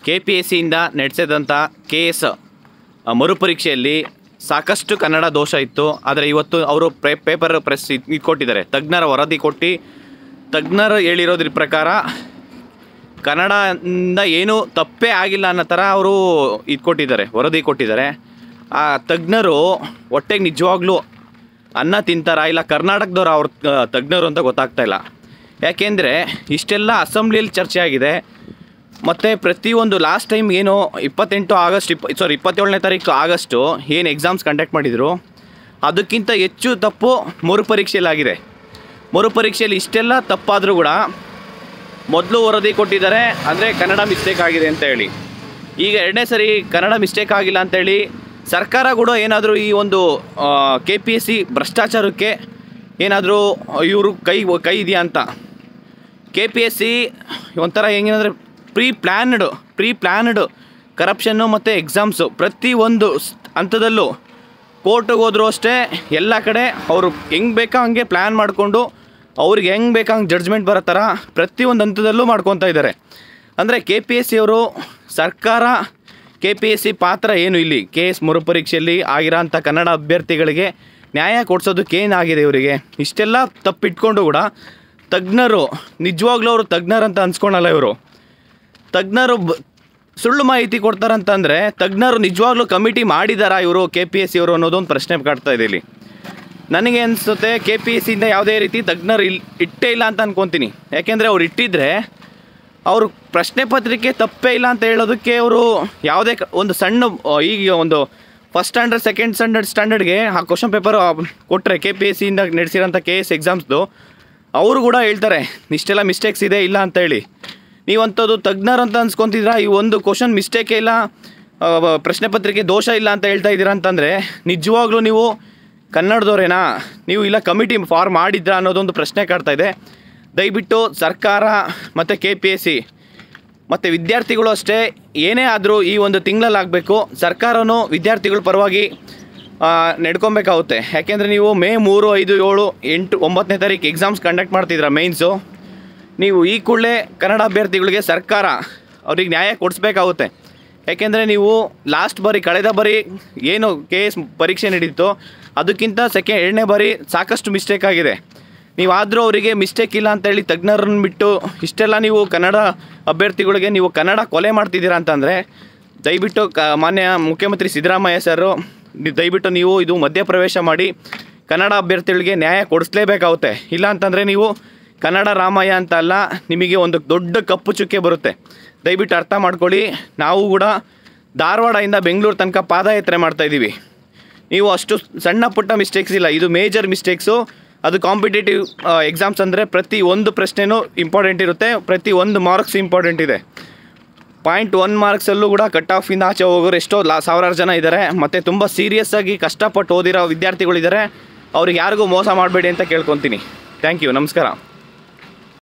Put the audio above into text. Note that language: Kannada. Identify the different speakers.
Speaker 1: KPSCಯಿಂದ ನಡೆಸಿದಂಥ KS ಮರುಪರೀಕ್ಷೆಯಲ್ಲಿ ಸಾಕಷ್ಟು ಕನ್ನಡ ದೋಷ ಇತ್ತು. ಆದರೆ ಇವತ್ತು ಅವರು ಪೇಪರ್ ಪ್ರೆಸ್ ಇದು ಕೊಟ್ಟಿದ್ದಾರೆ, ತಜ್ಞರ ವರದಿ ಕೊಟ್ಟು ತಜ್ಞರು ಹೇಳಿರೋದ್ರ ಪ್ರಕಾರ ಕನ್ನಡದಿಂದ ಏನೂ ತಪ್ಪೇ ಆಗಿಲ್ಲ ಅನ್ನೋ ಥರ ಅವರು ಇದು ಕೊಟ್ಟಿದ್ದಾರೆ, ವರದಿ ಕೊಟ್ಟಿದ್ದಾರೆ. ಆ ತಜ್ಞರು ಹೊಟ್ಟೆಗೆ ನಿಜವಾಗ್ಲೂ ಅನ್ನ ತಿಂತಾರಾ ಇಲ್ಲ ಕರ್ನಾಟಕದವ್ರು ಅವ್ರ ತಜ್ಞರು ಅಂತ ಗೊತ್ತಾಗ್ತಾ ಇಲ್ಲ. ಯಾಕೆಂದರೆ ಇಷ್ಟೆಲ್ಲ ಅಸೆಂಬ್ಲಿಯಲ್ಲಿ ಚರ್ಚೆ ಆಗಿದೆ. ಮತ್ತು ಪ್ರತಿಯೊಂದು ಲಾಸ್ಟ್ ಟೈಮ್ ಏನು 27ನೇ ತಾರೀಕು ಆಗಸ್ಟು ಏನು ಎಕ್ಸಾಮ್ಸ್ ಕಂಡಕ್ಟ್ ಮಾಡಿದರು ಅದಕ್ಕಿಂತ ಹೆಚ್ಚು ತಪ್ಪು ಮರುಪರೀಕ್ಷೆಯಲ್ಲಾಗಿದೆ. ಮರುಪರೀಕ್ಷೆಯಲ್ಲಿ ಇಷ್ಟೆಲ್ಲ ತಪ್ಪಾದರೂ ಕೂಡ ಮೊದಲು ವರದಿ ಕೊಟ್ಟಿದ್ದಾರೆ ಅಂದರೆ ಕನ್ನಡ ಮಿಸ್ಟೇಕ್ ಆಗಿದೆ ಅಂತ ಹೇಳಿ. ಈಗ ಎರಡನೇ ಸರಿ ಕನ್ನಡ ಮಿಸ್ಟೇಕ್ ಆಗಿಲ್ಲ ಅಂತೇಳಿ ಸರ್ಕಾರ ಕೂಡ ಏನಾದರೂ ಈ ಒಂದು KPSC ಭ್ರಷ್ಟಾಚಾರಕ್ಕೆ ಏನಾದರೂ ಇವರು ಕೈ ಇದೆಯಾ ಅಂತ. KPSC ಒಂಥರ ಹೆಂಗೇನಂದರೆ ಪ್ರೀ ಪ್ಲ್ಯಾನ್ಡ್ ಕರಪ್ಷನ್ನು ಮತ್ತು ಎಕ್ಸಾಮ್ಸು ಪ್ರತಿಯೊಂದು ಹಂತದಲ್ಲೂ ಕೋರ್ಟಿಗೆ ಹೋದರೂ ಅಷ್ಟೇ ಎಲ್ಲ ಕಡೆ ಅವರು ಹೆಂಗೆ ಬೇಕೋ ಹಂಗೆ ಪ್ಲ್ಯಾನ್ ಮಾಡಿಕೊಂಡು ಅವ್ರಿಗೆ ಹೆಂಗೆ ಬೇಕೋ ಹಂಗೆ ಜಡ್ಜ್ಮೆಂಟ್ ಬರೋ ಥರ ಪ್ರತಿಯೊಂದು ಹಂತದಲ್ಲೂ ಮಾಡ್ಕೊತಾ ಇದ್ದಾರೆ. ಅಂದರೆ KPSC ಅವರು ಸರ್ಕಾರ KPSC ಪಾತ್ರ ಏನು ಇಲ್ಲಿ KS ಮರುಪರೀಕ್ಷೆಯಲ್ಲಿ ಆಗಿರೋಂಥ ಕನ್ನಡ ಅಭ್ಯರ್ಥಿಗಳಿಗೆ ನ್ಯಾಯ ಕೊಡಿಸೋದಕ್ಕೆ ಏನಾಗಿದೆ ಇವರಿಗೆ? ಇಷ್ಟೆಲ್ಲ ತಪ್ಪಿಟ್ಕೊಂಡು ಕೂಡ ತಜ್ಞರು ನಿಜವಾಗ್ಲೂ ಅವರು ತಜ್ಞರಂತ ಅನ್ಸ್ಕೊಳಲ್ಲ. ಇವರು ತಜ್ಞರು ಸುಳ್ಳು ಮಾಹಿತಿ ಕೊಡ್ತಾರಂತಂದರೆ ತಜ್ಞರು ನಿಜವಾಗ್ಲೂ ಕಮಿಟಿ ಮಾಡಿದಾರಾ ಇವರು KPSC ಅವರು ಅನ್ನೋದೊಂದು ಪ್ರಶ್ನೆ ಕಾಡ್ತಾ ಇದೆ ಇಲ್ಲಿ. ನನಗೆ ಅನಿಸುತ್ತೆ KPSCಯಿಂದ ಯಾವುದೇ ರೀತಿ ತಜ್ಞರು ಇಟ್ಟೇ ಇಲ್ಲ ಅಂತ ಅನ್ಕೊತೀನಿ. ಯಾಕೆಂದರೆ ಅವ್ರು ಇಟ್ಟಿದ್ರೆ ಅವರು ಪ್ರಶ್ನೆ ಪತ್ರಿಕೆ ತಪ್ಪೇ ಇಲ್ಲ ಅಂತ ಹೇಳೋದಕ್ಕೆ ಅವರು ಯಾವುದೇ ಒಂದು ಸಣ್ಣ ಈಗ ಒಂದು ಫಸ್ಟ್ ಸ್ಟ್ಯಾಂಡರ್ಡ್ ಸೆಕೆಂಡ್ ಸ್ಟ್ಯಾಂಡರ್ಡ್ಗೆ ಆ ಕ್ವಶನ್ ಪೇಪರ್ ಕೊಟ್ಟರೆ KPSCಯಿಂದ ನಡೆಸಿರೋಂಥ KS ಎಕ್ಸಾಮ್ಸ್ದು ಅವರು ಕೂಡ ಹೇಳ್ತಾರೆ ಇಷ್ಟೆಲ್ಲ ಮಿಸ್ಟೇಕ್ಸ್ ಇದೆ ಇಲ್ಲ ಅಂತ ಹೇಳಿ. ನೀವಂಥದ್ದು ತಜ್ಞರು ಅಂತ ಅನ್ಸ್ಕೊತಿದ್ದೀರಾ, ಈ ಒಂದು ಕ್ವಶನ್ ಮಿಸ್ಟೇಕೇ ಇಲ್ಲ, ಪ್ರಶ್ನೆ ಪತ್ರಿಕೆ ದೋಷ ಇಲ್ಲ ಅಂತ ಹೇಳ್ತಾ ಇದ್ದೀರಾ ಅಂತಂದರೆ ನಿಜವಾಗ್ಲೂ ನೀವು ಕನ್ನಡದವರೇನಾ, ನೀವು ಇಲ್ಲ ಕಮಿಟಿ ಫಾರ್ಮ್ ಮಾಡಿದ್ರಾ ಅನ್ನೋದೊಂದು ಪ್ರಶ್ನೆ ಕಾಡ್ತಾ ಇದೆ. ದಯವಿಟ್ಟು ಸರ್ಕಾರ ಮತ್ತು KPSC ಮತ್ತು ವಿದ್ಯಾರ್ಥಿಗಳು ಅಷ್ಟೇ ಏನೇ ಆದರೂ ಈ ಒಂದು ತಿಂಗಳಲ್ಲಾಗಬೇಕು. ಸರ್ಕಾರನೂ ವಿದ್ಯಾರ್ಥಿಗಳ ಪರವಾಗಿ ನಡ್ಕೊಬೇಕಾಗುತ್ತೆ. ಯಾಕೆಂದರೆ ನೀವು ಮೇ 3, 5, 7, 8, 9ನೇ ತಾರೀಕು ಎಕ್ಸಾಮ್ಸ್ ಕಂಡಕ್ಟ್ ಮಾಡ್ತಿದ್ದೀರಾ ಮೇನ್ಸು. ನೀವು ಈ ಕೂಡಲೇ ಕನ್ನಡ ಅಭ್ಯರ್ಥಿಗಳಿಗೆ ಸರ್ಕಾರ ಅವ್ರಿಗೆ ನ್ಯಾಯ ಕೊಡಿಸ್ಬೇಕಾಗುತ್ತೆ. ಯಾಕೆಂದರೆ ನೀವು ಕಳೆದ ಬಾರಿ ಏನು KS ಪರೀಕ್ಷೆ ನಡೀತೋ ಅದಕ್ಕಿಂತ ಎರಡನೇ ಬಾರಿ ಸಾಕಷ್ಟು ಮಿಸ್ಟೇಕ್ ಆಗಿದೆ. ನೀವಾದರೂ ಅವರಿಗೆ ಮಿಸ್ಟೇಕ್ ಇಲ್ಲ ಅಂತೇಳಿ ತಜ್ಞರನ್ನು ಬಿಟ್ಟು ಇಷ್ಟೆಲ್ಲ ನೀವು ಕನ್ನಡ ಅಭ್ಯರ್ಥಿಗಳಿಗೆ ನೀವು ಕನ್ನಡ ಕೊಲೆ ಮಾಡ್ತಿದ್ದೀರಾ ಅಂತಂದರೆ ದಯವಿಟ್ಟು ಮಾನ್ಯ ಮುಖ್ಯಮಂತ್ರಿ ಸಿದ್ದರಾಮಯ್ಯ ಸರು ದಯವಿಟ್ಟು ನೀವು ಇದು ಮಧ್ಯಪ್ರವೇಶ ಮಾಡಿ ಕನ್ನಡ ಅಭ್ಯರ್ಥಿಗಳಿಗೆ ನ್ಯಾಯ ಕೊಡಿಸ್ಲೇಬೇಕಾಗುತ್ತೆ. ಇಲ್ಲ ಅಂತಂದರೆ ನೀವು ಕನ್ನಡ ರಾಮಯ್ಯ ಅಂತ ಅಲ್ಲ, ನಿಮಗೆ ಒಂದು ದೊಡ್ಡ ಕಪ್ಪು ಚುಕ್ಕೆ ಬರುತ್ತೆ. ದಯವಿಟ್ಟು ಅರ್ಥ ಮಾಡ್ಕೊಳ್ಳಿ. ನಾವು ಕೂಡ ಧಾರವಾಡದಿಂದ ಬೆಂಗಳೂರು ತನಕ ಪಾದಯಾತ್ರೆ ಮಾಡ್ತಾಯಿದ್ದೀವಿ. ನೀವು ಅಷ್ಟು ಸಣ್ಣ ಪುಟ್ಟ ಮಿಸ್ಟೇಕ್ಸ್ ಇಲ್ಲ, ಇದು ಮೇಜರ್ ಮಿಸ್ಟೇಕ್ಸು. ಅದು ಕಾಂಪಿಟೇಟಿವ್ ಎಕ್ಸಾಮ್ಸ್ ಅಂದರೆ ಪ್ರತಿ ಒಂದು ಪ್ರಶ್ನೆನೂ ಇಂಪಾರ್ಟೆಂಟ್ ಇರುತ್ತೆ, ಪ್ರತಿ ಒಂದು ಮಾರ್ಕ್ಸ್ ಇಂಪಾರ್ಟೆಂಟ್ ಇದೆ. 0.1 ಮಾರ್ಕ್ಸಲ್ಲೂ ಕೂಡ ಕಟ್ ಆಫಿಂದ ಆಚೆ ಹೋಗೋರು ಎಷ್ಟೋ ಸಾವಿರಾರು ಜನ ಇದ್ದಾರೆ. ಮತ್ತು ತುಂಬ ಸೀರಿಯಸ್ಸಾಗಿ ಕಷ್ಟಪಟ್ಟು ಓದಿರೋ ವಿದ್ಯಾರ್ಥಿಗಳಿದ್ದಾರೆ. ಅವ್ರಿಗೆ ಯಾರಿಗೂ ಮೋಸ ಮಾಡಬೇಡಿ ಅಂತ ಕೇಳ್ಕೊತೀನಿ. Thank you. ನಮಸ್ಕಾರ.